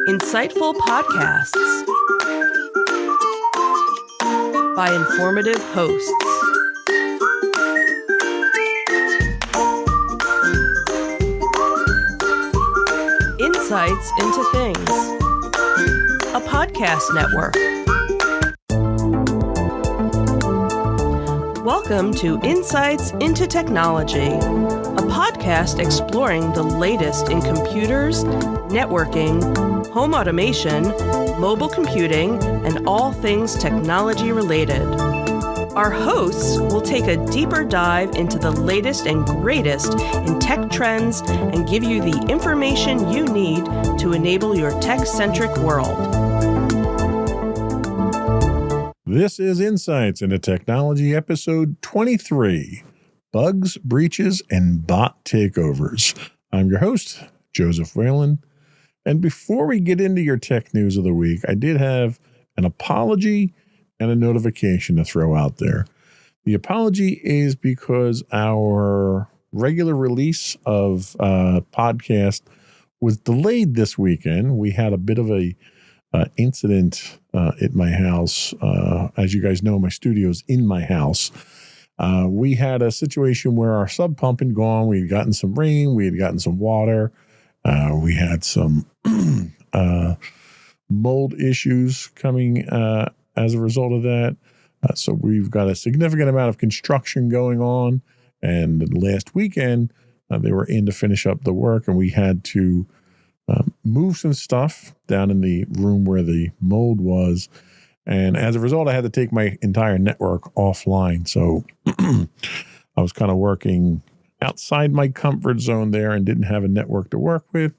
Insightful podcasts by informative hosts. Insights into Things, a podcast network. Welcome to Insights into Technology, a podcast exploring the latest in computers, networking, home automation, mobile computing, and all things technology related. Our hosts will take a deeper dive into the latest and greatest in tech trends and give you the information you need to enable your tech-centric world. This is Insights into Technology, episode 23, Bugs, Breaches, and Bot Takeovers. I'm your host, Joseph Whalen. And before we get into your tech news of the week, I did have an apology and a notification to throw out there. The apology is because our regular release of podcast was delayed this weekend. We had a bit of a incident at my house. As you guys know, my studio's in my house. We had a situation where our sub pump had gone. We had gotten some rain. We had gotten some water. We had some mold issues coming as a result of that. So we've got a significant amount of construction going on. And last weekend, they were in to finish up the work, and we had to move some stuff down in the room where the mold was. And as a result, I had to take my entire network offline. So I was kind of working outside my comfort zone there and didn't have a network to work with.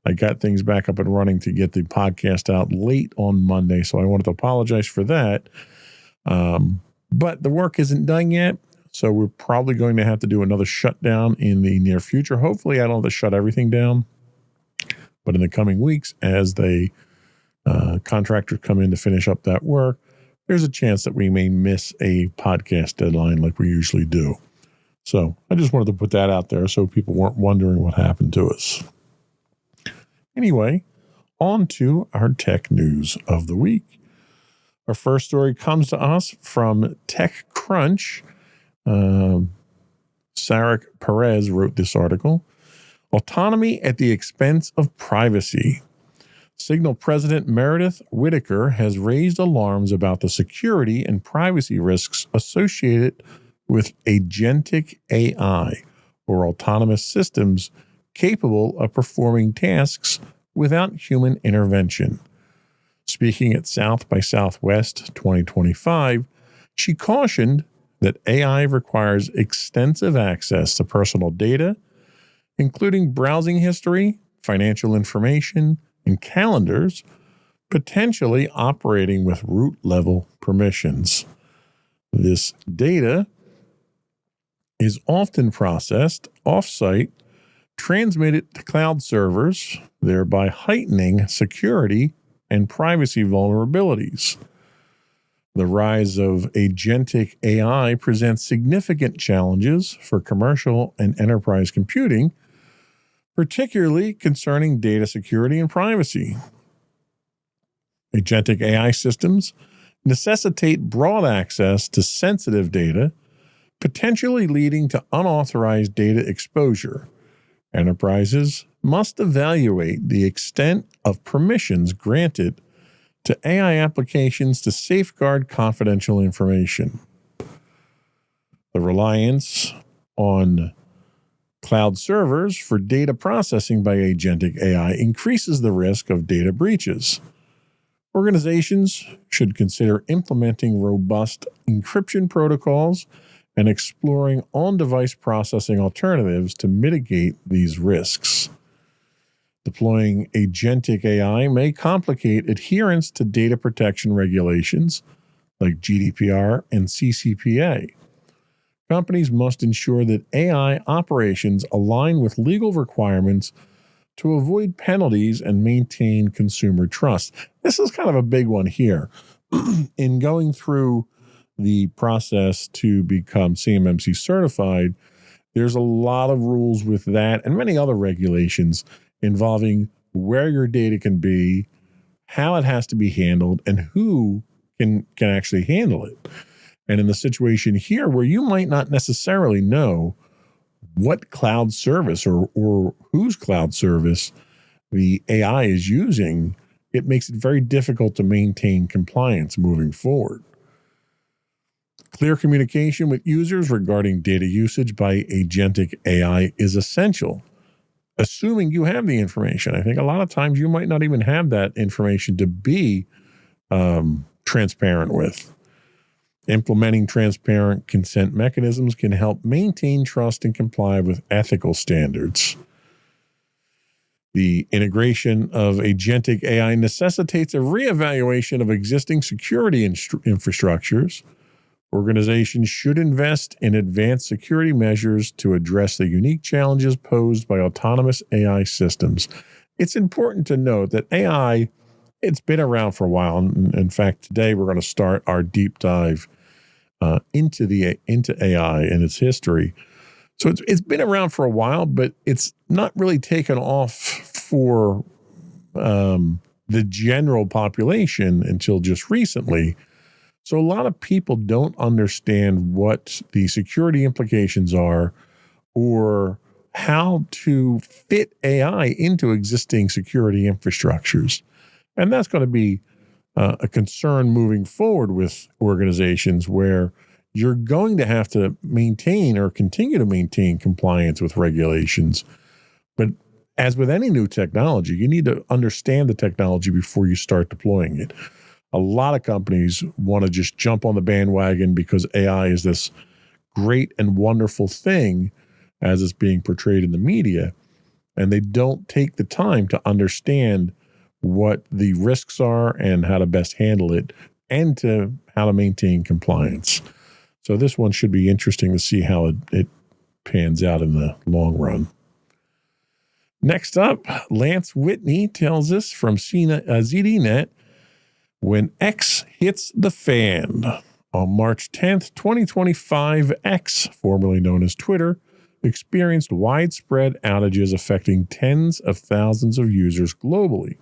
I got things back up and running to get the podcast out late on Monday. So I wanted to apologize for that. But the work isn't done yet. So we're probably going to have to do another shutdown in the near future. Hopefully I don't have to shut everything down. But in the coming weeks, as the contractors come in to finish up that work, there's a chance that we may miss a podcast deadline like we usually do. So I just wanted to put that out there so people weren't wondering what happened to us. Anyway, on to our tech news of the week. Our first story comes to us from TechCrunch. Sarek Perez wrote this article. Autonomy at the expense of privacy. Signal President Meredith Whitaker has raised alarms about the security and privacy risks associated with agentic AI, or autonomous systems capable of performing tasks without human intervention. Speaking at South by Southwest 2025, she cautioned that AI requires extensive access to personal data, including browsing history, financial information, and calendars, potentially operating with root-level permissions. This data is often processed off-site, transmitted to cloud servers, thereby heightening security and privacy vulnerabilities. The rise of agentic AI presents significant challenges for commercial and enterprise computing, particularly concerning data security and privacy. Agentic AI systems necessitate broad access to sensitive data, potentially leading to unauthorized data exposure. Enterprises must evaluate the extent of permissions granted to AI applications to safeguard confidential information. The reliance on cloud servers for data processing by agentic AI increases the risk of data breaches. Organizations should consider implementing robust encryption protocols and exploring on-device processing alternatives to mitigate these risks. Deploying agentic AI may complicate adherence to data protection regulations like GDPR and CCPA. Companies must ensure that AI operations align with legal requirements to avoid penalties and maintain consumer trust. This is kind of a big one here. In going through the process to become CMMC certified, there's a lot of rules with that and many other regulations involving where your data can be, how it has to be handled, and who can actually handle it. And in the situation here where you might not necessarily know what cloud service or whose cloud service the AI is using, it makes it very difficult to maintain compliance moving forward. Clear communication with users regarding data usage by agentic AI is essential, assuming you have the information. I think a lot of times you might not even have that information to be transparent with. Implementing transparent consent mechanisms can help maintain trust and comply with ethical standards. The integration of agentic AI necessitates a reevaluation of existing security infrastructures. Organizations should invest in advanced security measures to address the unique challenges posed by autonomous AI systems. It's important to note that AI, it's been around for a while. In fact, today we're going to start our deep dive into AI and its history. So it's been around for a while, but it's not really taken off for the general population until just recently. So a lot of people don't understand what the security implications are or how to fit AI into existing security infrastructures. And that's going to be a concern moving forward with organizations where you're going to have to maintain or continue to maintain compliance with regulations. But as with any new technology, you need to understand the technology before you start deploying it. A lot of companies want to just jump on the bandwagon because AI is this great and wonderful thing as it's being portrayed in the media, and they don't take the time to understand what the risks are and how to best handle it and how to maintain compliance. So this one should be interesting to see how it pans out in the long run. Next up, Lance Whitney tells us from ZDNet, when X hits the fan. On March 10th, 2025, X, formerly known as Twitter, experienced widespread outages affecting tens of thousands of users globally.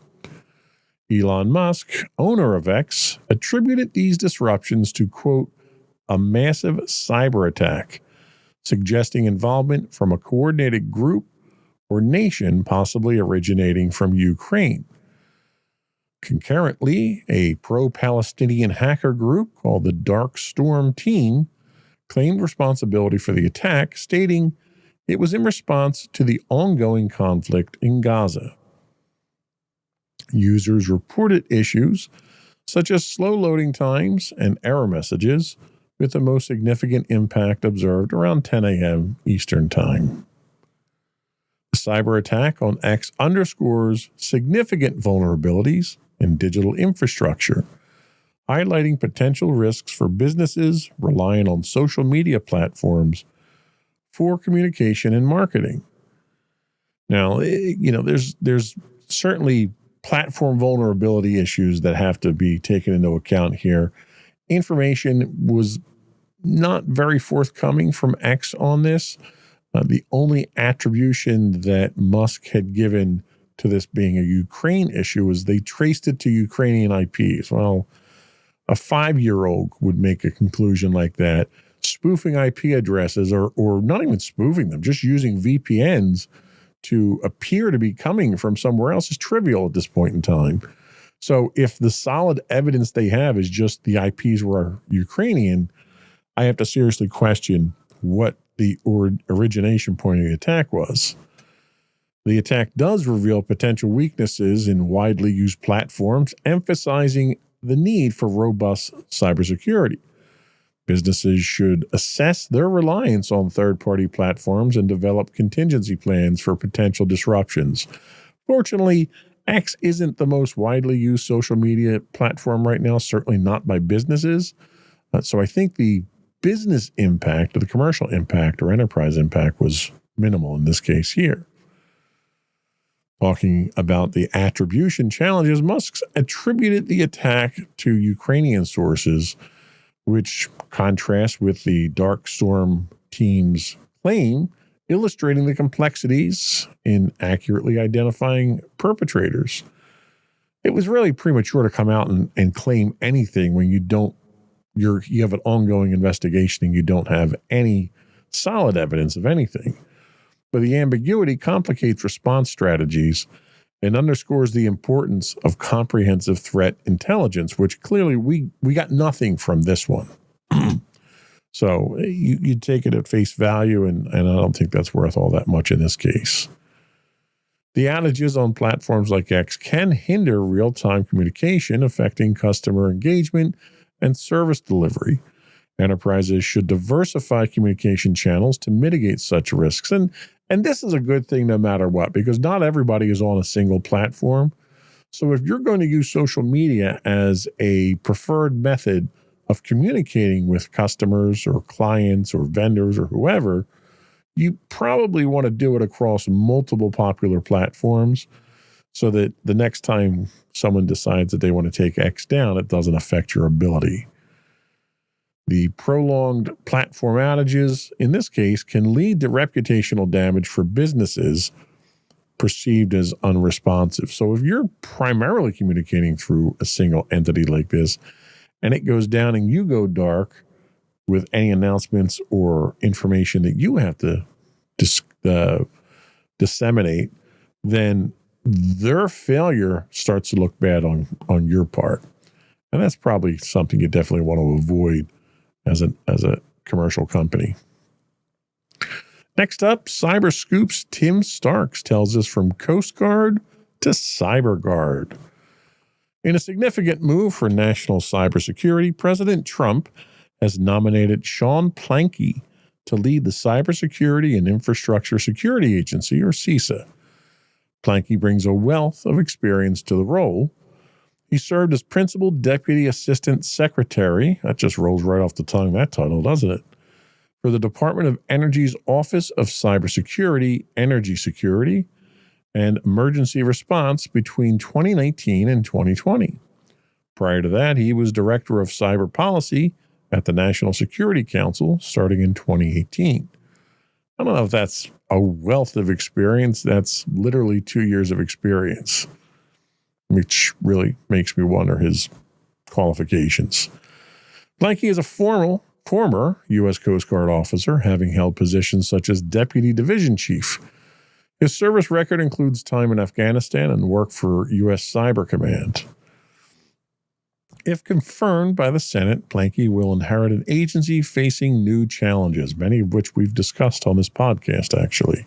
Elon Musk, owner of X, attributed these disruptions to, quote, a massive cyber attack, suggesting involvement from a coordinated group or nation possibly originating from Ukraine. Concurrently, a pro-Palestinian hacker group called the Dark Storm Team claimed responsibility for the attack, stating it was in response to the ongoing conflict in Gaza. Users reported issues such as slow loading times and error messages, with the most significant impact observed around 10 a.m. Eastern Time. The cyber attack on X underscores significant vulnerabilities in digital infrastructure, highlighting potential risks for businesses relying on social media platforms for communication and marketing. Now, there's certainly platform vulnerability issues that have to be taken into account here. Information was not very forthcoming from X on this. The only attribution that Musk had given to this being a Ukraine issue was they traced it to Ukrainian IPs. Well, a 5-year-old would make a conclusion like that. Spoofing IP addresses, or not even spoofing them, just using VPNs to appear to be coming from somewhere else is trivial at this point in time. So if the solid evidence they have is just the IPs were Ukrainian, I have to seriously question what the origination point of the attack was. The attack does reveal potential weaknesses in widely used platforms, emphasizing the need for robust cybersecurity. Businesses should assess their reliance on third-party platforms and develop contingency plans for potential disruptions. Fortunately, X isn't the most widely used social media platform right now, certainly not by businesses. So I think the business impact or the commercial impact or enterprise impact was minimal in this case here. Talking about the attribution challenges, Musk attributed the attack to Ukrainian sources, which contrasts with the Dark Storm Team's claim illustrating the complexities in accurately identifying perpetrators. It was really premature to come out and claim anything when you have an ongoing investigation and you don't have any solid evidence of anything. But the ambiguity complicates response strategies and underscores the importance of comprehensive threat intelligence, which clearly we got nothing from this one. So you take it at face value, and I don't think that's worth all that much in this case. The outages on platforms like X can hinder real-time communication, affecting customer engagement and service delivery. Enterprises should diversify communication channels to mitigate such risks. And this is a good thing no matter what, because not everybody is on a single platform. So if you're going to use social media as a preferred method of communicating with customers or clients or vendors or whoever, you probably want to do it across multiple popular platforms so that the next time someone decides that they want to take X down, it doesn't affect your ability. The prolonged platform outages, in this case, can lead to reputational damage for businesses perceived as unresponsive. So if you're primarily communicating through a single entity like this, and it goes down and you go dark with any announcements or information that you have to disseminate, then their failure starts to look bad on your part. And that's probably something you definitely want to avoid as a commercial company. Next up, Cyber Scoop's Tim Starks tells us from Coast Guard to CyberGuard. In a significant move for national cybersecurity, President Trump has nominated Sean Plancky to lead the Cybersecurity and Infrastructure Security Agency, or CISA. Plancky brings a wealth of experience to the role. He served as Principal Deputy Assistant Secretary, that just rolls right off the tongue, that title, doesn't it, for the Department of Energy's Office of Cybersecurity, Energy Security, and Emergency Response between 2019 and 2020. Prior to that, he was Director of Cyber Policy at the National Security Council starting in 2018. I don't know if that's a wealth of experience. That's literally 2 years of experience, which really makes me wonder his qualifications. Plancky is a former U.S. Coast Guard officer, having held positions such as Deputy Division Chief. His service record includes time in Afghanistan and work for U.S. Cyber Command. If confirmed by the Senate, Plancky will inherit an agency facing new challenges, many of which we've discussed on this podcast, actually.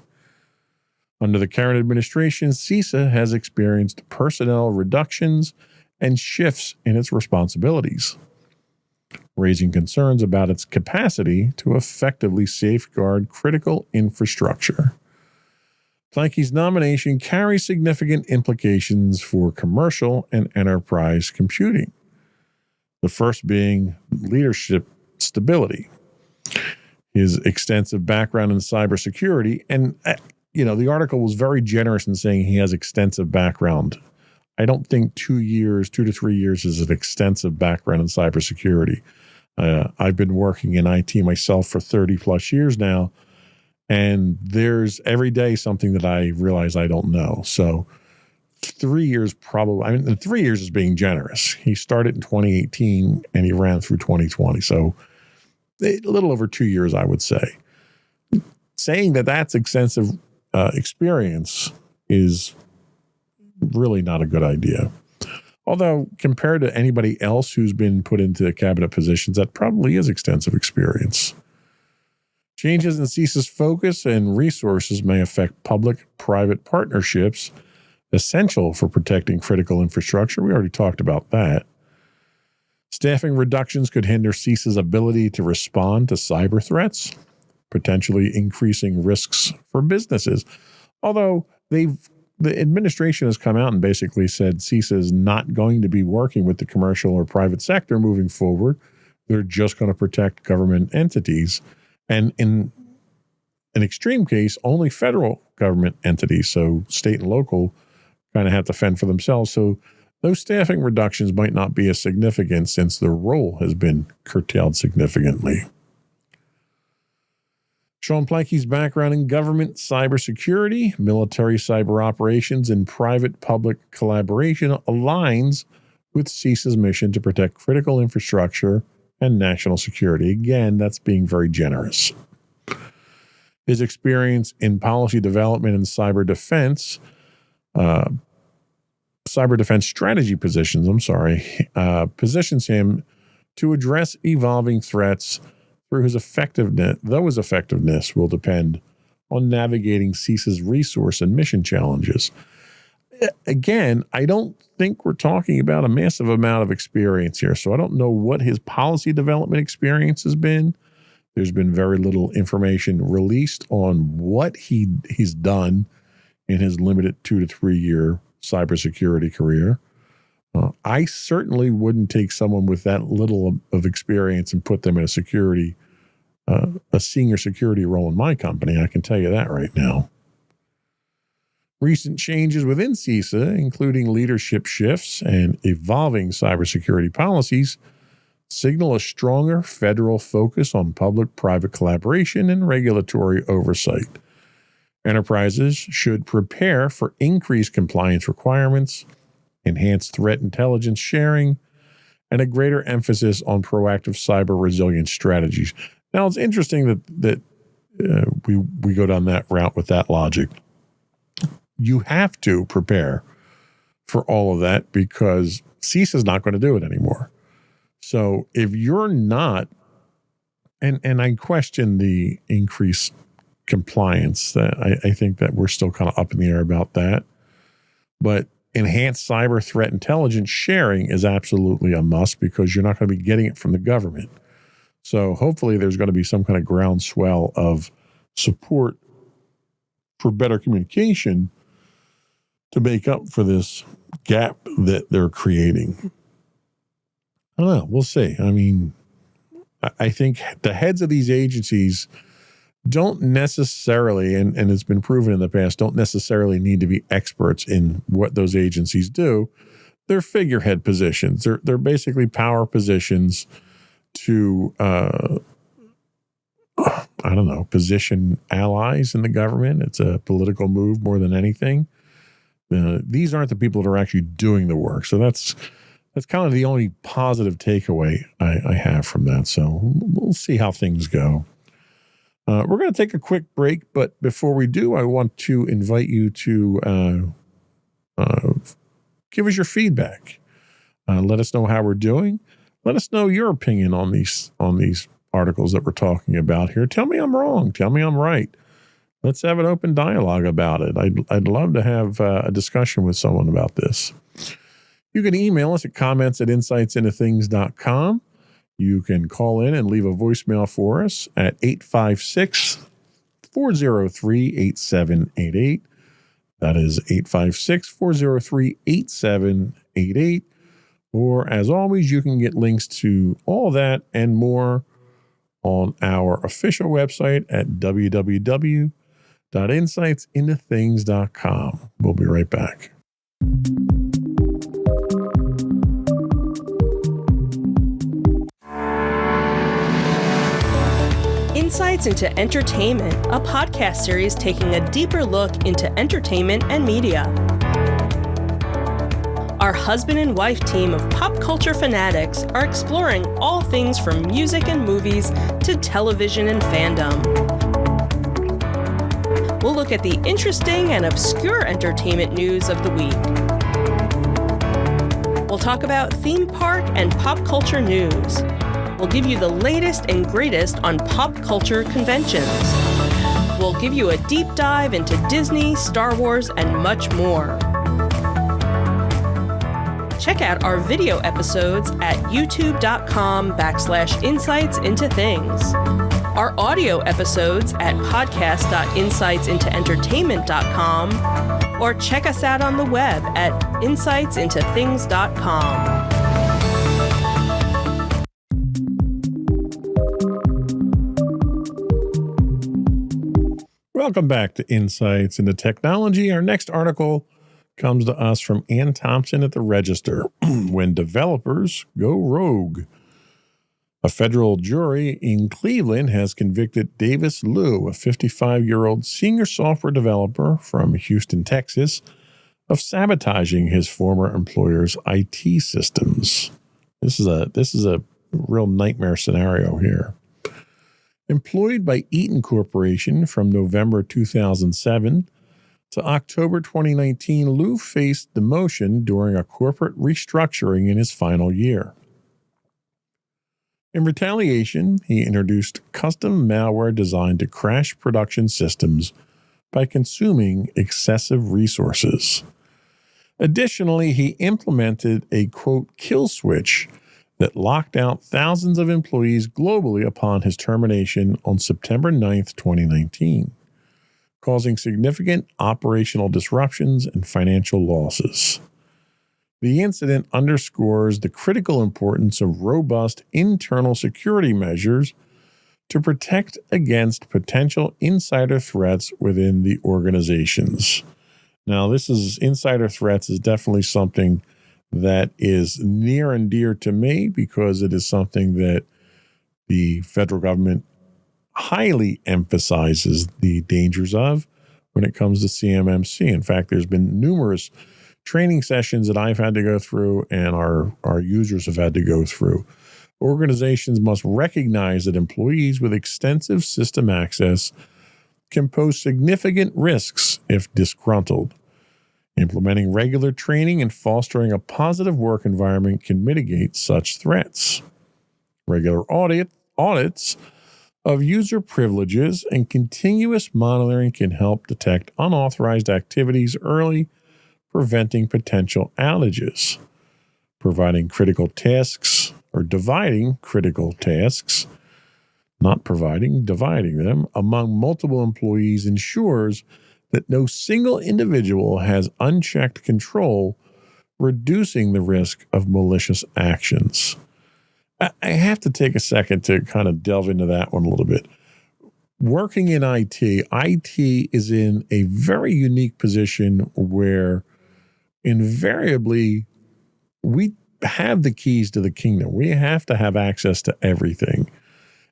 Under the current administration, CISA has experienced personnel reductions and shifts in its responsibilities, raising concerns about its capacity to effectively safeguard critical infrastructure. Plancky's nomination carries significant implications for commercial and enterprise computing. The first being leadership stability. His extensive background in cybersecurity, and the article was very generous in saying he has extensive background. I don't think 2 to 3 years is an extensive background in cybersecurity. I've been working in IT myself for 30 plus years now, and there's every day something that I realize I don't know. So 3 years probably, 3 years is being generous. He started in 2018 and he ran through 2020. So a little over 2 years, I would say. Saying that that's extensive experience is really not a good idea. Although compared to anybody else who's been put into cabinet positions, that probably is extensive experience. Changes in CISA's focus and resources may affect public-private partnerships essential for protecting critical infrastructure. We already talked about that. Staffing reductions could hinder CISA's ability to respond to cyber threats, potentially increasing risks for businesses. Although the administration has come out and basically said CISA is not going to be working with the commercial or private sector moving forward. They're just going to protect government entities. And in an extreme case, only federal government entities, so state and local, kind of have to fend for themselves. So those staffing reductions might not be as significant since their role has been curtailed significantly. Sean Planky's background in government cybersecurity, military cyber operations, and private-public collaboration aligns with CISA's mission to protect critical infrastructure and national security. Again, that's being very generous. His experience in policy development and cyber defense strategy positions, positions him to address evolving threats through his effectiveness, though his effectiveness will depend on navigating CISA's resource and mission challenges. Again, I don't think we're talking about a massive amount of experience here, so I don't know what his policy development experience has been. There's been very little information released on what he's done in his limited 2 to 3 year cybersecurity career. I certainly wouldn't take someone with that little of experience and put them in a senior security role in my company. I can tell you that right now. Recent changes within CISA, including leadership shifts and evolving cybersecurity policies, signal a stronger federal focus on public-private collaboration and regulatory oversight. Enterprises should prepare for increased compliance requirements, enhanced threat intelligence sharing, and a greater emphasis on proactive cyber resilience strategies. Now, it's interesting that we go down that route with that logic. You have to prepare for all of that because CISA is not going to do it anymore. So if you're not, and I question the increased compliance, I think that we're still kind of up in the air about that. But enhanced cyber threat intelligence sharing is absolutely a must because you're not going to be getting it from the government. So hopefully there's going to be some kind of groundswell of support for better communication to make up for this gap that they're creating. I don't know. We'll see. I mean, I think the heads of these agencies don't necessarily, and it's been proven in the past, don't necessarily need to be experts in what those agencies do. They're figurehead positions. They're basically power positions to, position allies in the government. It's a political move more than anything. These aren't the people that are actually doing the work. So that's kind of the only positive takeaway I have from that. So we'll see how things go. We're going to take a quick break, but before we do, I want to invite you to give us your feedback. Let us know how we're doing. Let us know your opinion on these articles that we're talking about here. Tell me I'm wrong. Tell me I'm right. Let's have an open dialogue about it. I'd love to have a discussion with someone about this. You can email us at comments@insightsintothings.com. You can call in and leave a voicemail for us at 856-403-8788. That is 856-403-8788. Or as always, you can get links to all that and more on our official website at www.insightsintothings.com. We'll be right back. Insights into Entertainment, a podcast series taking a deeper look into entertainment and media. Our husband and wife team of pop culture fanatics are exploring all things from music and movies to television and fandom. We'll look at the interesting and obscure entertainment news of the week. We'll talk about theme park and pop culture news. We'll give you the latest and greatest on pop culture conventions. We'll give you a deep dive into Disney, Star Wars, and much more. Check out our video episodes at youtube.com/insightsintothings. Our audio episodes at podcast.insightsintoentertainment.com, or check us out on the web at insightsintothings.com. Welcome back to Insights into Technology. Our next article comes to us from Ann Thompson at the Register. When developers go rogue. A federal jury in Cleveland has convicted Davis Liu, a 55-year-old senior software developer from Houston, Texas, of sabotaging his former employer's IT systems. This is a real nightmare scenario here. Employed by Eaton Corporation from November 2007 to October 2019, Liu faced demotion during a corporate restructuring in his final year. In retaliation, he introduced custom malware designed to crash production systems by consuming excessive resources. Additionally, he implemented a, quote, kill switch that locked out thousands of employees globally upon his termination on September 9th, 2019, causing significant operational disruptions and financial losses. The incident underscores the critical importance of robust internal security measures to protect against potential insider threats within the organizations. Now, insider threats is definitely something that is near and dear to me because it is something that the federal government highly emphasizes the dangers of when it comes to CMMC. In fact, there's been numerous training sessions that I've had to go through and our users have had to go through. Organizations must recognize that employees with extensive system access can pose significant risks if disgruntled. Implementing regular training and fostering a positive work environment can mitigate such threats. Regular audits of user privileges and continuous monitoring can help detect unauthorized activities early, preventing potential outages. Dividing critical tasks, dividing them among multiple employees ensures that no single individual has unchecked control, reducing the risk of malicious actions. I have to take a second to kind of delve into that one a little bit. Working in IT is in a very unique position where invariably we have the keys to the kingdom. We have to have access to everything.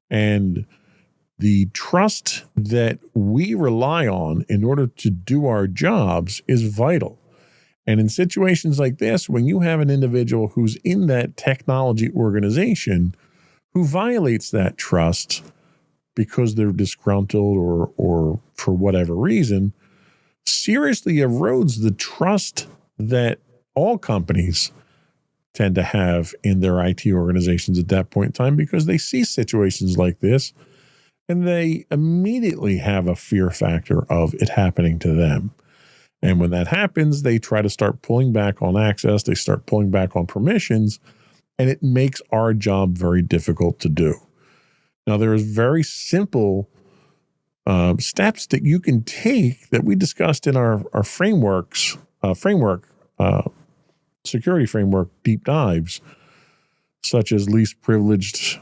And the trust that we rely on in order to do our jobs is vital. And in situations like this, when you have an individual who's in that technology organization who violates that trust because they're disgruntled or for whatever reason, seriously erodes the trust that all companies tend to have in their IT organizations at that point in time, because they see situations like this and they immediately have a fear factor of it happening to them. And when that happens, they try to start pulling back on access, they start pulling back on permissions, and it makes our job very difficult to do. Now, there is very simple steps that you can take that we discussed in our security framework deep dives, such as least privileged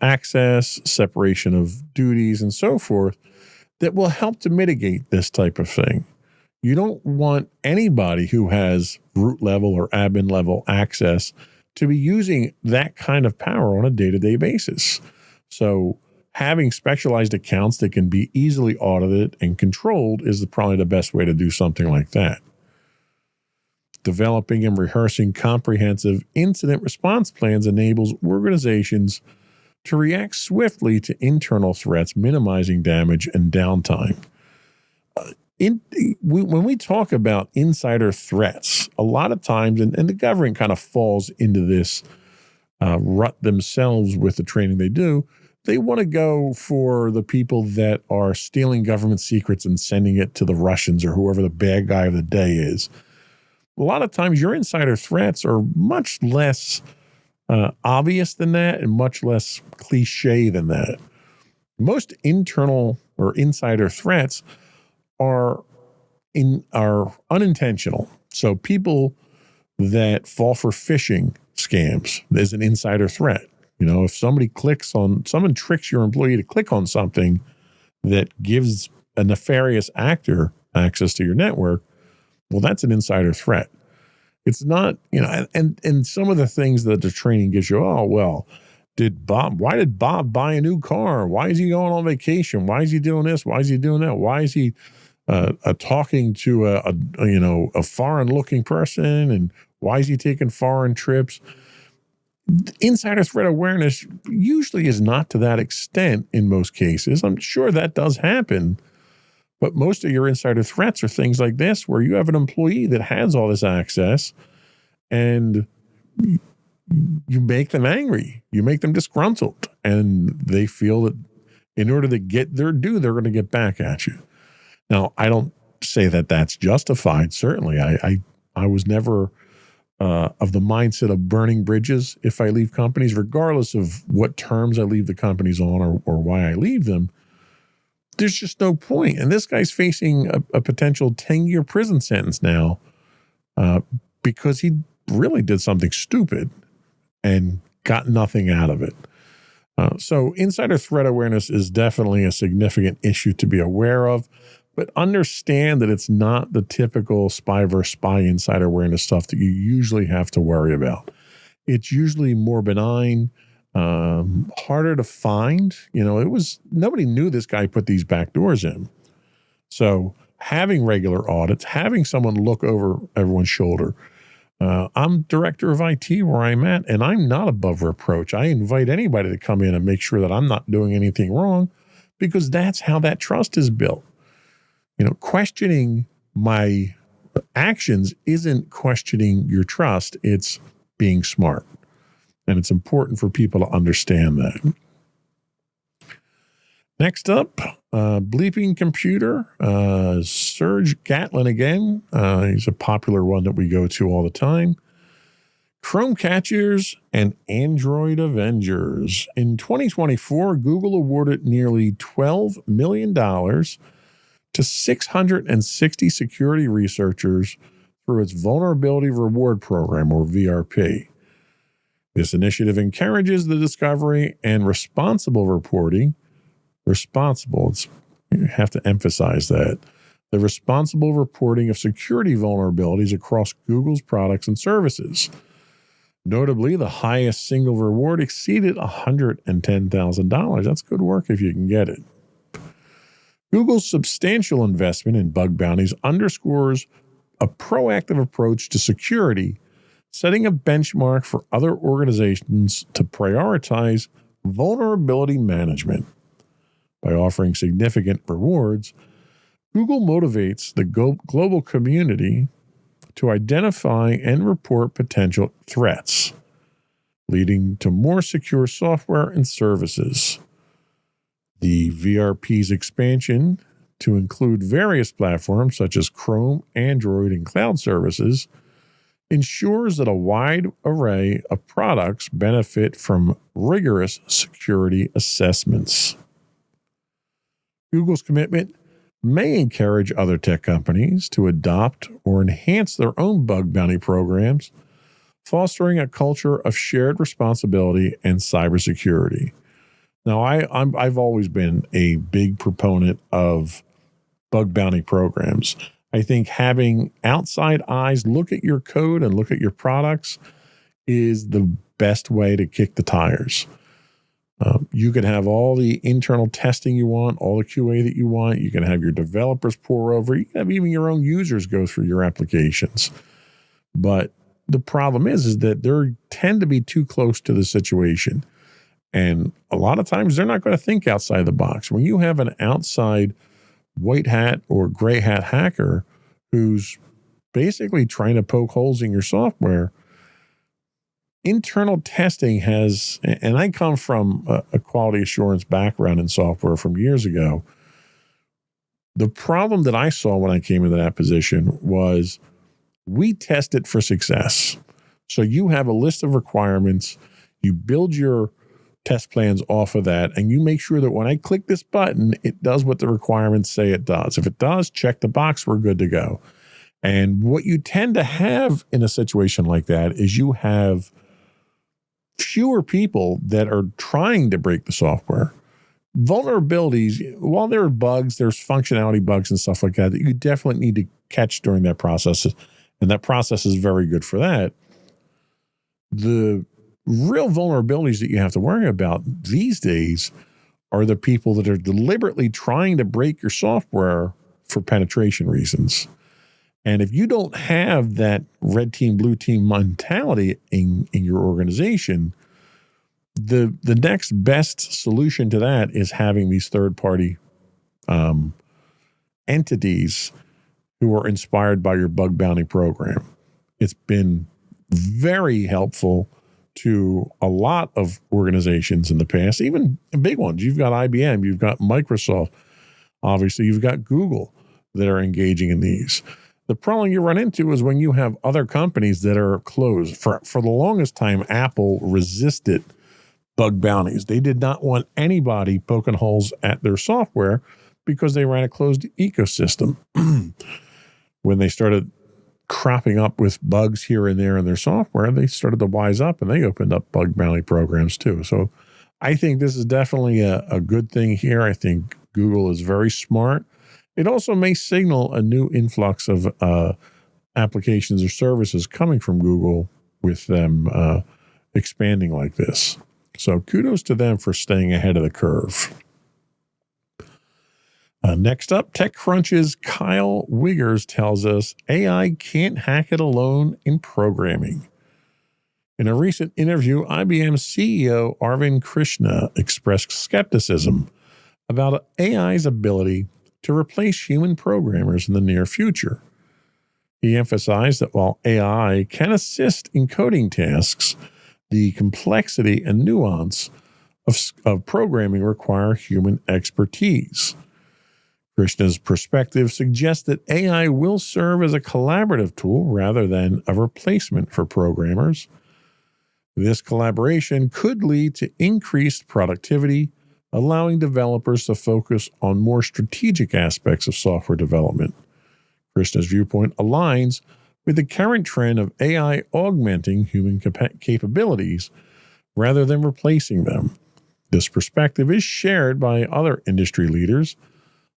access, separation of duties, and so forth, that will help to mitigate this type of thing. You don't want anybody who has root level or admin level access to be using that kind of power on a day-to-day basis. So having specialized accounts that can be easily audited and controlled is probably the best way to do something like that. Developing and rehearsing comprehensive incident response plans enables organizations to react swiftly to internal threats, minimizing damage and downtime. When we talk about insider threats, a lot of times, and the government kind of falls into this rut themselves with the training they do, they want to go for the people that are stealing government secrets and sending it to the Russians or whoever the bad guy of the day is. A lot of times your insider threats are much less obvious than that and much less cliche than that. Most internal or insider threats are unintentional. So people that fall for phishing scams, there's an insider threat. You know, if someone tricks your employee to click on something that gives a nefarious actor access to your network, well, that's an insider threat. It's not, and some of the things that the training gives you, Why did Bob buy a new car? Why is he going on vacation? Why is he doing this? Why is he doing that? Why is he talking to a foreign looking person? And why is he taking foreign trips? Insider threat awareness usually is not to that extent in most cases. I'm sure that does happen, but most of your insider threats are things like this, where you have an employee that has all this access and you make them angry, you make them disgruntled, and they feel that in order to get their due, they're going to get back at you. Now, I don't say that that's justified. Certainly, I was never of the mindset of burning bridges if I leave companies, regardless of what terms I leave the companies on or why I leave them. There's just no point. And this guy's facing a potential 10-year prison sentence now because he really did something stupid and got nothing out of it. So insider threat awareness is definitely a significant issue to be aware of, but understand that it's not the typical spy versus spy insider awareness stuff that you usually have to worry about. It's usually more benign, harder to find. Nobody knew this guy put these back doors in. So having regular audits, having someone look over everyone's shoulder. I'm director of IT where I'm at, and I'm not above reproach. I invite anybody to come in and make sure that I'm not doing anything wrong, because that's how that trust is built. Questioning my actions isn't questioning your trust. It's being smart. And it's important for people to understand that. Next up, bleeping computer, Serge Gatlin again. He's a popular one that we go to all the time. Chrome catchers and Android Avengers. In 2024, Google awarded nearly $12 million to 660 security researchers through its Vulnerability Reward Program, or VRP. This initiative encourages the discovery and responsible reporting. You have to emphasize that. The responsible reporting of security vulnerabilities across Google's products and services. Notably, the highest single reward exceeded $110,000. That's good work if you can get it. Google's substantial investment in bug bounties underscores a proactive approach to security, setting a benchmark for other organizations to prioritize vulnerability management. By offering significant rewards, Google motivates the global community to identify and report potential threats, leading to more secure software and services. The VRP's expansion to include various platforms such as Chrome, Android, and cloud services ensures that a wide array of products benefit from rigorous security assessments. Google's commitment may encourage other tech companies to adopt or enhance their own bug bounty programs, fostering a culture of shared responsibility and cybersecurity. Now, I've always been a big proponent of bug bounty programs. I think having outside eyes look at your code and look at your products is the best way to kick the tires. You can have all the internal testing you want, all the QA that you want. You can have your developers pour over. You can have even your own users go through your applications. But the problem is that they tend to be too close to the situation. And a lot of times they're not going to think outside the box. When you have an outside white hat or gray hat hacker who's basically trying to poke holes in your software, internal testing has, and I come from a quality assurance background in software from years ago. The problem that I saw when I came into that position was we test it for success. So you have a list of requirements, you build your test plans off of that, and you make sure that when I click this button, it does what the requirements say it does. If it does, check the box, we're good to go. And what you tend to have in a situation like that is you have fewer people that are trying to break the software. Vulnerabilities, while there are bugs, there's functionality bugs and stuff like that you definitely need to catch during that process. And that process is very good for that. The real vulnerabilities that you have to worry about these days are the people that are deliberately trying to break your software for penetration reasons. And if you don't have that red team, blue team mentality in your organization, the next best solution to that is having these third-party entities who are inspired by your bug bounty program. It's been very helpful to a lot of organizations in the past, even big ones. You've got IBM, you've got Microsoft, obviously you've got Google that are engaging in these. The problem you run into is when you have other companies that are closed. For the longest time, Apple resisted bug bounties. They did not want anybody poking holes at their software because they ran a closed ecosystem. When they started cropping up with bugs here and there in their software, they started to wise up and they opened up bug bounty programs too. So I think this is definitely a good thing here. I think Google is very smart. It also may signal a new influx of applications or services coming from Google with them expanding like this. So kudos to them for staying ahead of the curve. Next up, TechCrunch's Kyle Wiggers tells us AI can't hack it alone in programming. In a recent interview, IBM CEO Arvind Krishna expressed skepticism about AI's ability to replace human programmers in the near future. He emphasized that while AI can assist in coding tasks, the complexity and nuance of programming require human expertise. Krishna's perspective suggests that AI will serve as a collaborative tool rather than a replacement for programmers. This collaboration could lead to increased productivity, allowing developers to focus on more strategic aspects of software development. Krishna's viewpoint aligns with the current trend of AI augmenting human capabilities rather than replacing them. This perspective is shared by other industry leaders,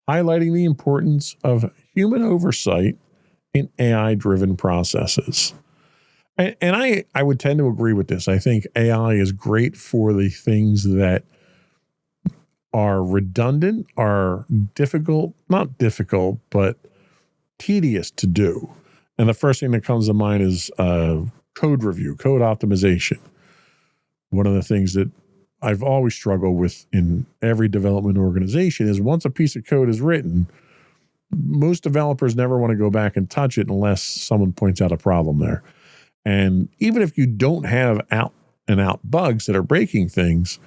highlighting the importance of human oversight in AI-driven processes. And I would tend to agree with this. I think AI is great for the things that are redundant, are difficult, not difficult, but tedious to do. And the first thing that comes to mind is code review, code optimization. One of the things that I've always struggled with in every development organization is once a piece of code is written, most developers never want to go back and touch it unless someone points out a problem there. And even if you don't have out and out bugs that are breaking things,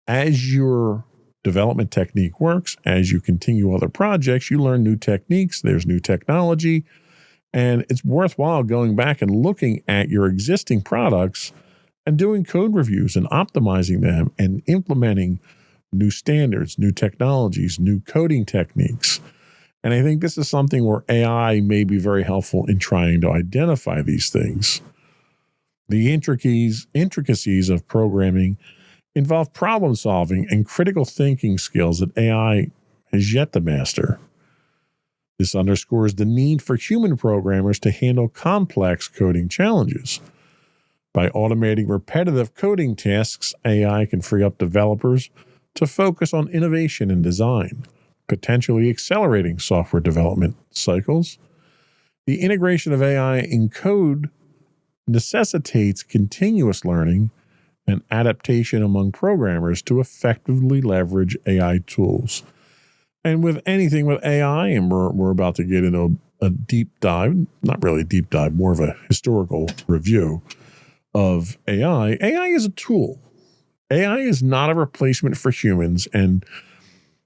as your development technique works, as you continue other projects, you learn new techniques, there's new technology, and it's worthwhile going back and looking at your existing products and doing code reviews and optimizing them and implementing new standards, new technologies, new coding techniques. And I think this is something where AI may be very helpful in trying to identify these things. The intricacies of programming involve problem solving and critical thinking skills that AI has yet to master. This underscores the need for human programmers to handle complex coding challenges. By automating repetitive coding tasks, AI can free up developers to focus on innovation and design, potentially accelerating software development cycles. The integration of AI in code necessitates continuous learning and adaptation among programmers to effectively leverage AI tools. And with anything with AI, and we're about to get into a deep dive, not really a deep dive, more of a historical review of AI. AI is a tool. AI is not a replacement for humans, and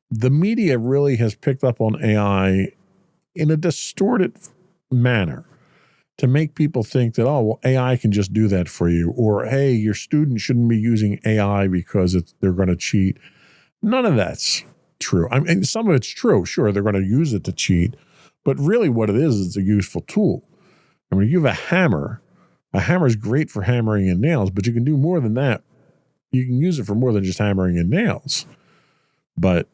the media really has picked up on AI in a distorted manner to make people think that, oh, well, AI can just do that for you, or, hey, your student shouldn't be using AI because they're going to cheat. None of that's true. I mean, some of it's true. Sure, they're going to use it to cheat, but really what it is, it's a useful tool. I mean, you have a hammer is great for hammering in nails, but you can do more than that. You can use it for more than just hammering in nails, but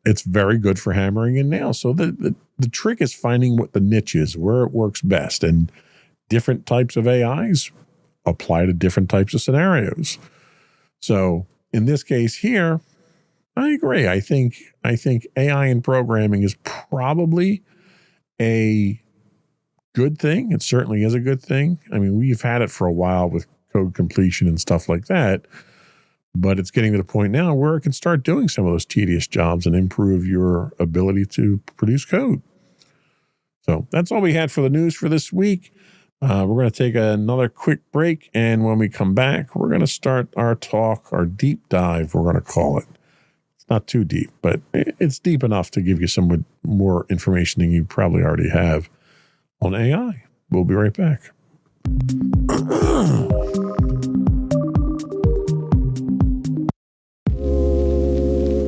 it's very good for hammering in nails. So the trick is finding what the niche is, where it works best. And different types of AIs apply to different types of scenarios. So in this case here, I agree. I think AI in programming is probably a good thing. It certainly is a good thing. I mean, we've had it for a while with code completion and stuff like that, but it's getting to the point now where it can start doing some of those tedious jobs and improve your ability to produce code. So that's all we had for the news for this week. We're going to take another quick break, and when we come back, we're going to start our talk, our deep dive, we're going to call it. It's not too deep, but it's deep enough to give you some more information than you probably already have on AI. We'll be right back.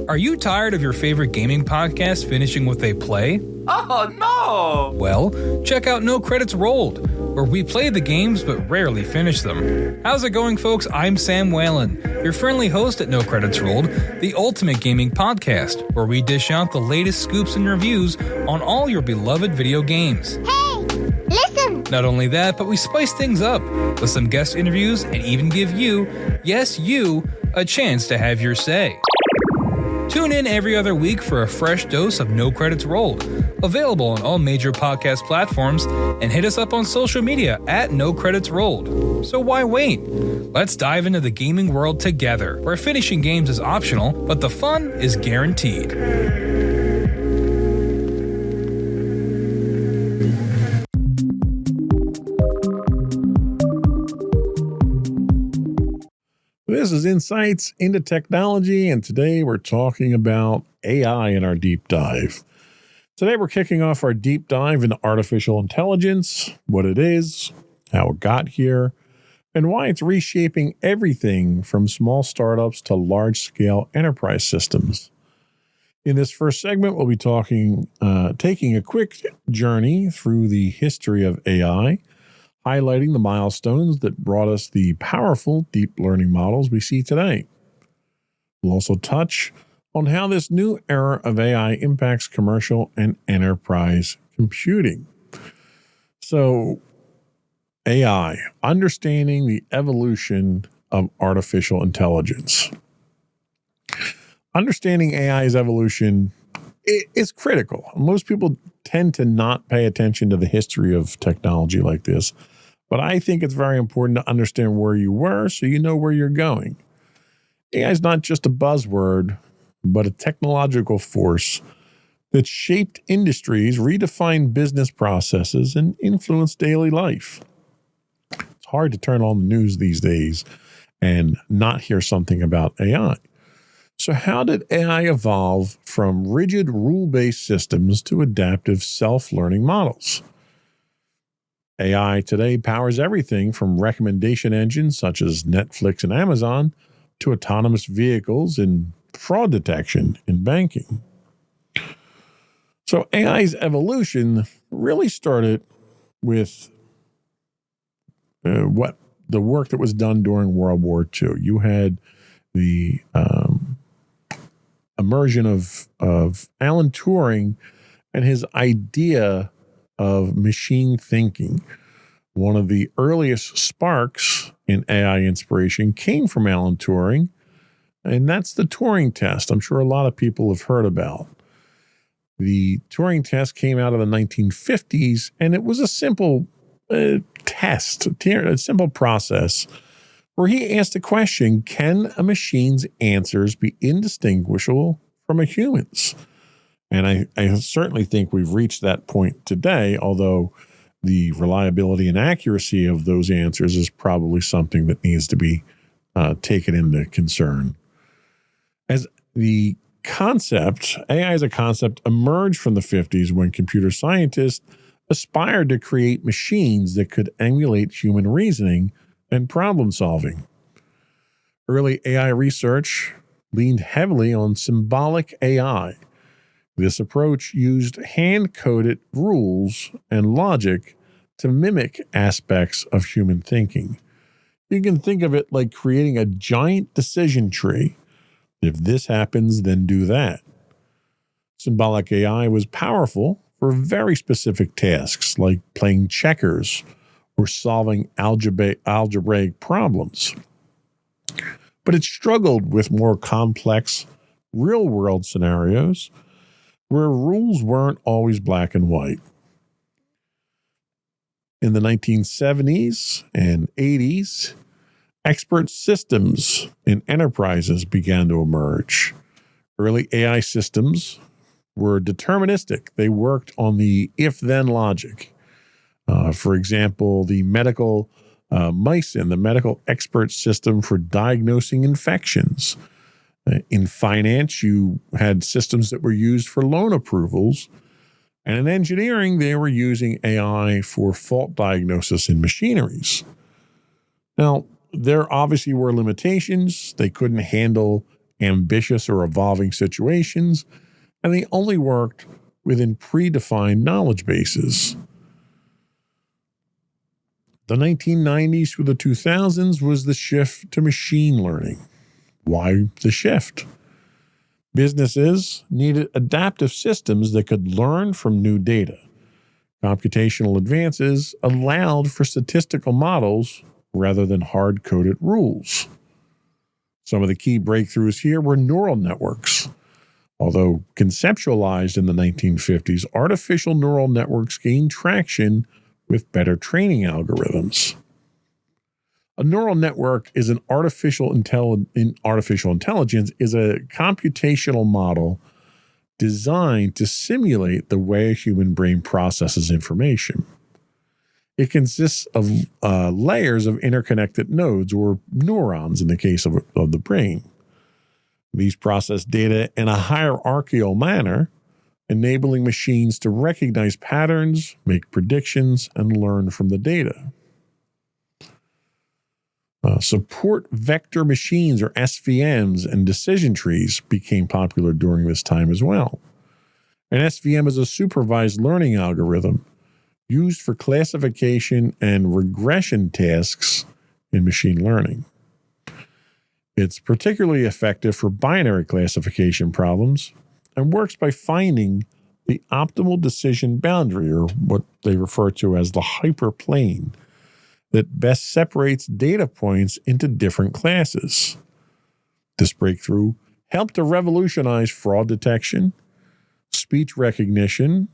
Are you tired of your favorite gaming podcast finishing with a play? Oh, no! Well, check out No Credits Rolled, where we play the games but rarely finish them. How's it going, folks? I'm Sam Whalen, your friendly host at No Credits Rolled, the ultimate gaming podcast, where we dish out the latest scoops and reviews on all your beloved video games. Hey, listen! Not only that, but we spice things up with some guest interviews and even give you, yes, you, a chance to have your say. Tune in every other week for a fresh dose of No Credits Rolled, available on all major podcast platforms, and hit us up on social media at No Credits Rolled. So why wait? Let's dive into the gaming world together, where finishing games is optional, but the fun is guaranteed. This is Insights into Technology, and today we're talking about AI in our deep dive. Today we're kicking off our deep dive into artificial intelligence, what it is, how it got here, and why it's reshaping everything from small startups to large-scale enterprise systems. In this first segment, we'll be taking a quick journey through the history of AI, highlighting the milestones that brought us the powerful deep learning models we see today. We'll also touch on how this new era of AI impacts commercial and enterprise computing. So, AI, understanding the evolution of artificial intelligence. Understanding AI's evolution is critical. Most people tend to not pay attention to the history of technology like this. But I think it's very important to understand where you were so you know where you're going. AI is not just a buzzword, but a technological force that shaped industries, redefined business processes, and influenced daily life. It's hard to turn on the news these days and not hear something about AI. So how did AI evolve from rigid rule-based systems to adaptive self-learning models? AI today powers everything from recommendation engines such as Netflix and Amazon to autonomous vehicles and fraud detection in banking. So AI's evolution really started with the work that was done during World War II. You had the immersion of Alan Turing and his idea of machine thinking. One of the earliest sparks in AI inspiration came from Alan Turing, and that's the Turing test. I'm sure a lot of people have heard about. The Turing test came out of the 1950s, and it was a simple test, a simple process where he asked the question, can a machine's answers be indistinguishable from a human's? And I certainly think we've reached that point today, although the reliability and accuracy of those answers is probably something that needs to be taken into concern. As the concept, AI as a concept emerged from the 50s when computer scientists aspired to create machines that could emulate human reasoning and problem solving. Early AI research leaned heavily on symbolic AI. This approach used hand-coded rules and logic to mimic aspects of human thinking. You can think of it like creating a giant decision tree. If this happens, then do that. Symbolic AI was powerful for very specific tasks like playing checkers or solving algebraic problems. But it struggled with more complex real-world scenarios where rules weren't always black and white. In the 1970s and 80s, expert systems in enterprises began to emerge. Early AI systems were deterministic. They worked on the if-then logic. For example, the medical MISIN, the medical expert system for diagnosing infections. In finance, you had systems that were used for loan approvals. And in engineering, they were using AI for fault diagnosis in machineries. Now, there obviously were limitations. They couldn't handle ambitious or evolving situations, and they only worked within predefined knowledge bases. The 1990s through the 2000s was the shift to machine learning. Why the shift? Businesses needed adaptive systems that could learn from new data. Computational advances allowed for statistical models rather than hard-coded rules. Some of the key breakthroughs here were neural networks. Although conceptualized in the 1950s, artificial neural networks gained traction with better training algorithms. A neural network is an artificial intelligence is a computational model designed to simulate the way a human brain processes information. It consists of layers of interconnected nodes, or neurons in the case of the brain. These process data in a hierarchical manner, enabling machines to recognize patterns, make predictions, and learn from the data. Support vector machines, or SVMs, and decision trees became popular during this time as well. An SVM is a supervised learning algorithm used for classification and regression tasks in machine learning. It's particularly effective for binary classification problems and works by finding the optimal decision boundary, or what they refer to as the hyperplane, that best separates data points into different classes. This breakthrough helped to revolutionize fraud detection, speech recognition.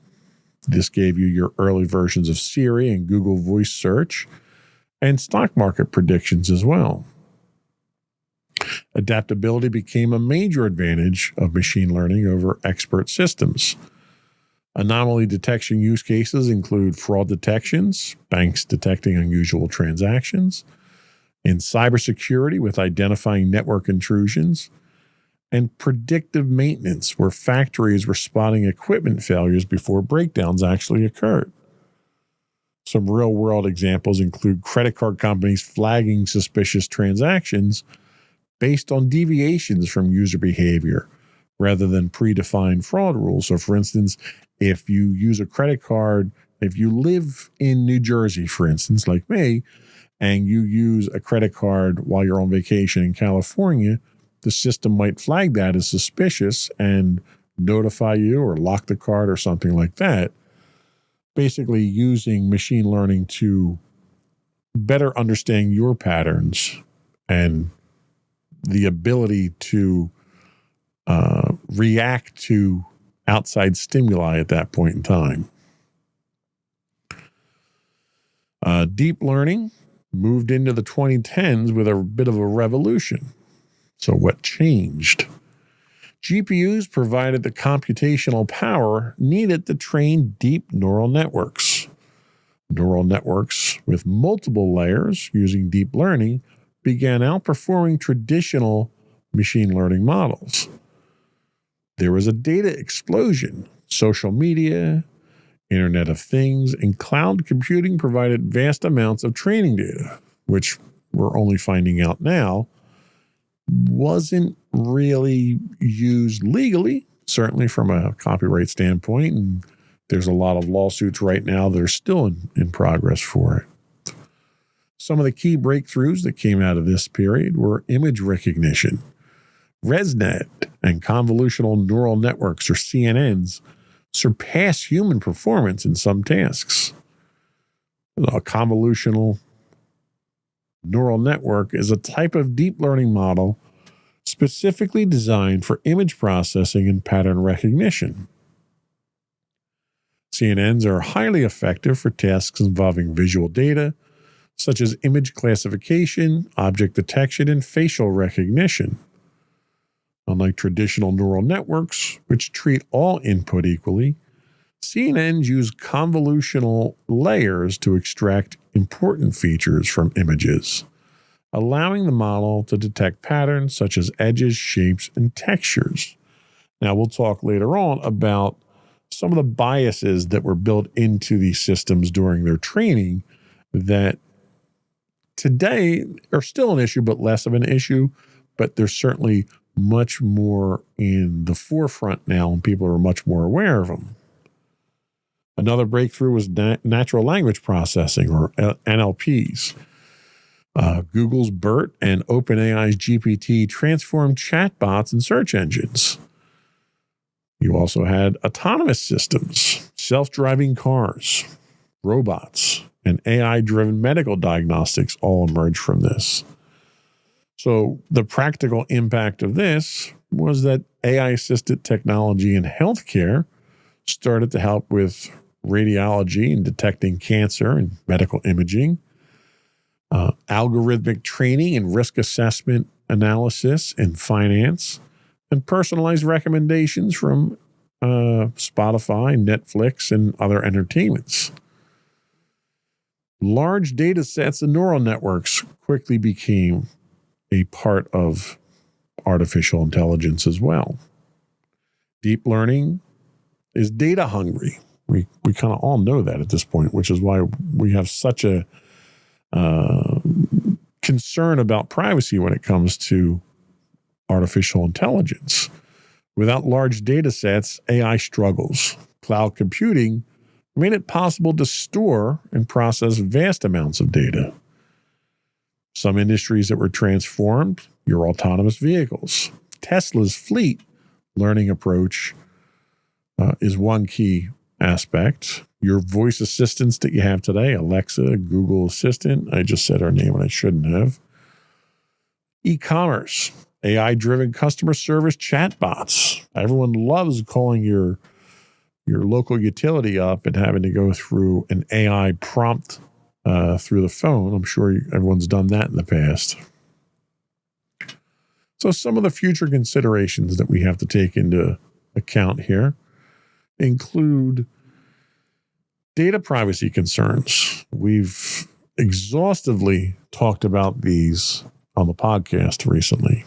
This gave you your early versions of Siri and Google Voice Search, and stock market predictions as well. Adaptability became a major advantage of machine learning over expert systems. Anomaly detection use cases include fraud detections, banks detecting unusual transactions, in cybersecurity with identifying network intrusions, and predictive maintenance, where factories were spotting equipment failures before breakdowns actually occurred. Some real-world examples include credit card companies flagging suspicious transactions based on deviations from user behavior rather than predefined fraud rules. So, for instance, if you use a credit card, if you live in New Jersey, for instance, like me, and you use a credit card while you're on vacation in California, the system might flag that as suspicious and notify you or lock the card or something like that. Basically using machine learning to better understand your patterns and the ability to react to outside stimuli at that point in time. Deep learning moved into the 2010s with a bit of a revolution. So what changed? GPUs provided the computational power needed to train deep neural networks. Neural networks with multiple layers using deep learning began outperforming traditional machine learning models. There was a data explosion. Social media, Internet of Things, and cloud computing provided vast amounts of training data, which we're only finding out now wasn't really used legally, certainly from a copyright standpoint, and there's a lot of lawsuits right now that are still in progress for it. Some of the key breakthroughs that came out of this period were image recognition. ResNet and convolutional neural networks, or CNNs, surpass human performance in some tasks. A convolutional neural network is a type of deep learning model specifically designed for image processing and pattern recognition. CNNs are highly effective for tasks involving visual data, such as image classification, object detection, and facial recognition. Unlike traditional neural networks, which treat all input equally, CNNs use convolutional layers to extract important features from images, allowing the model to detect patterns such as edges, shapes, and textures. Now, we'll talk later on about some of the biases that were built into these systems during their training that today are still an issue, but less of an issue. But they're certainly much more in the forefront now, and people are much more aware of them. Another breakthrough was natural language processing, or NLPs. Google's BERT and OpenAI's GPT transformed chatbots and search engines. You also had autonomous systems, self-driving cars, robots, and AI-driven medical diagnostics all emerged from this. So the practical impact of this was that AI-assisted technology in healthcare started to help with radiology and detecting cancer and medical imaging, algorithmic training and risk assessment analysis in finance, and personalized recommendations from Spotify, Netflix, and other entertainments. Large data sets and neural networks quickly became a part of artificial intelligence as well. Deep learning is data hungry. We kind of all know that at this point, which is why we have such a concern about privacy when it comes to artificial intelligence. Without large data sets, AI struggles. Cloud computing made it possible to store and process vast amounts of data. Some industries that were transformed, your autonomous vehicles. Tesla's fleet learning approach is one key aspect. Your voice assistants that you have today, Alexa, Google Assistant, I just said her name and I shouldn't have. E-commerce, AI-driven customer service chatbots. Everyone loves calling your local utility up and having to go through an AI prompt through the phone. I'm sure everyone's done that in the past. So some of the future considerations that we have to take into account here include data privacy concerns. We've exhaustively talked about these on the podcast recently.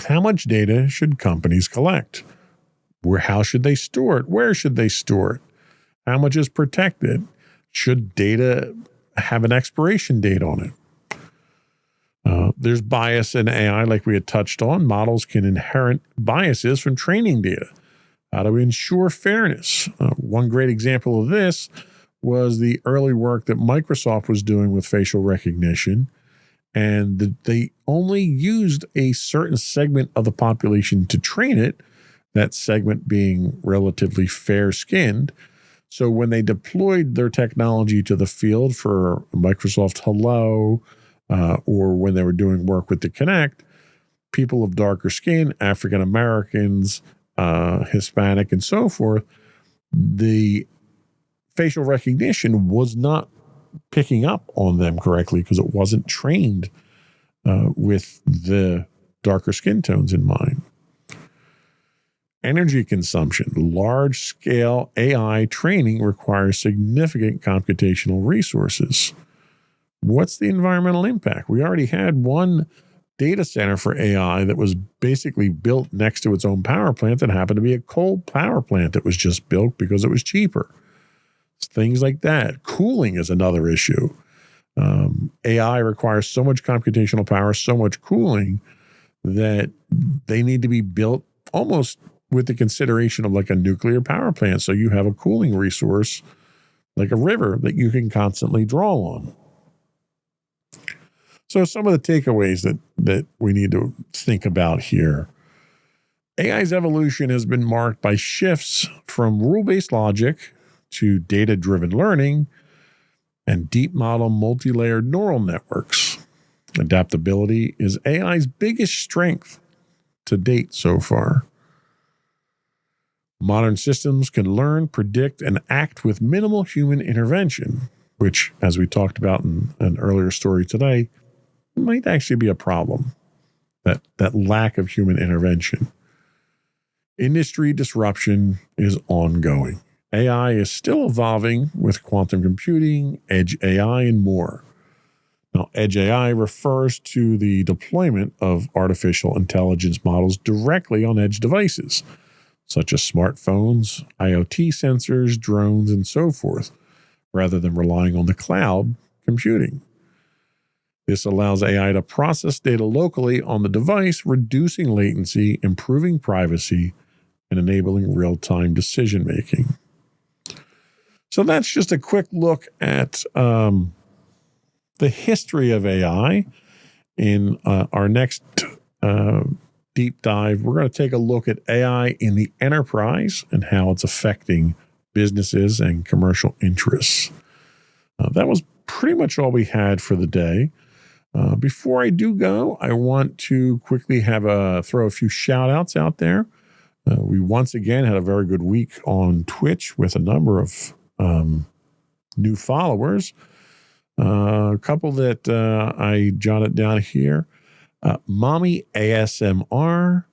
How much data should companies collect? How should they store it? Where should they store it? How much is protected? Should data have an expiration date on it? There's bias in AI, like we had touched on. Models can inherit biases from training data. How do we ensure fairness? One great example of this was the early work that Microsoft was doing with facial recognition, and they only used a certain segment of the population to train it, that segment being relatively fair-skinned. So when they deployed their technology to the field for Microsoft Hello, or when they were doing work with the Kinect, people of darker skin, African Americans, Hispanic, and so forth, the facial recognition was not picking up on them correctly because it wasn't trained with the darker skin tones in mind. Energy consumption. Large-scale AI training requires significant computational resources. What's the environmental impact? We already had one data center for AI that was basically built next to its own power plant that happened to be a coal power plant that was just built because it was cheaper. Things like that. Cooling is another issue. AI requires so much computational power, so much cooling, that they need to be built almost with the consideration of like a nuclear power plant. So you have a cooling resource like a river that you can constantly draw on. So some of the takeaways that we need to think about here. AI's evolution has been marked by shifts from rule-based logic to data-driven learning and deep model multi-layered neural networks. Adaptability is AI's biggest strength to date so far. Modern systems can learn, predict, and act with minimal human intervention, which, as we talked about in an earlier story today, might actually be a problem, that lack of human intervention. Industry disruption is ongoing. AI is still evolving with quantum computing, edge AI, and more. Now, edge AI refers to the deployment of artificial intelligence models directly on edge devices, such as smartphones, IoT sensors, drones, and so forth, rather than relying on the cloud computing. This allows AI to process data locally on the device, reducing latency, improving privacy, and enabling real-time decision-making. So that's just a quick look at the history of AI. In our next deep dive, we're going to take a look at AI in the enterprise and how it's affecting businesses and commercial interests. That was pretty much all we had for the day. Before I do go, I want to quickly throw a few shout outs out there. We once again had a very good week on Twitch with a number of new followers. A couple that I jotted down here. Mommy ASMR.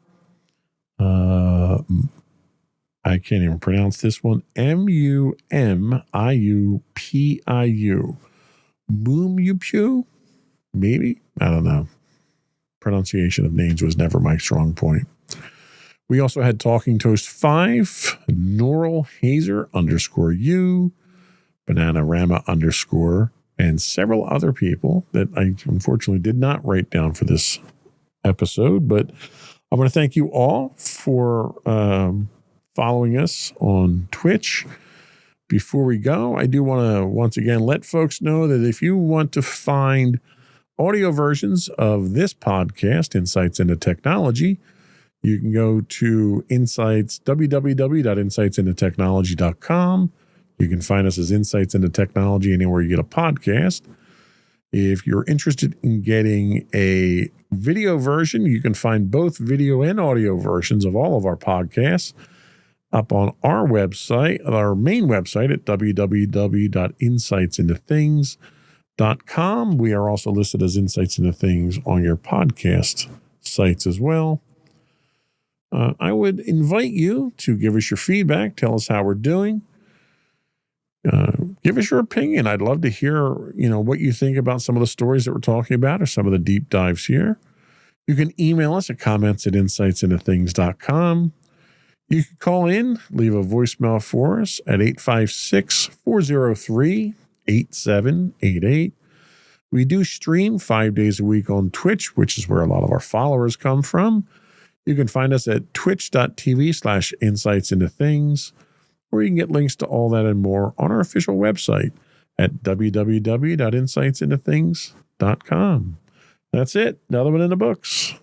I can't even pronounce this one. Mumiupiu. Mumiupiu? Maybe? I don't know. Pronunciation of names was never my strong point. We also had Talking Toast 5, Neural Hazer _U, Bananarama _, and several other people that I unfortunately did not write down for this episode. But I want to thank you all for following us on Twitch. Before we go, I do want to once again let folks know that if you want to find audio versions of this podcast, Insights into Technology, you can go to www.insightsinto-technology.com. You can find us as Insights into Technology anywhere you get a podcast. If you're interested in getting a video version, you can find both video and audio versions of all of our podcasts up on our website, our main website at www.insightsintothings.com. We are also listed as Insights into Things on your podcast sites as well. I would invite you to give us your feedback. Tell us how we're doing. Give us your opinion. I'd love to hear, what you think about some of the stories that we're talking about or some of the deep dives here. You can email us at comments@insightsintothings.com. You can call in, leave a voicemail for us at 856-403-8788. We do stream 5 days a week on Twitch, which is where a lot of our followers come from. You can find us at twitch.tv/insightsintothings, or you can get links to all that and more on our official website at www.insightsintothings.com. That's it. Another one in the books.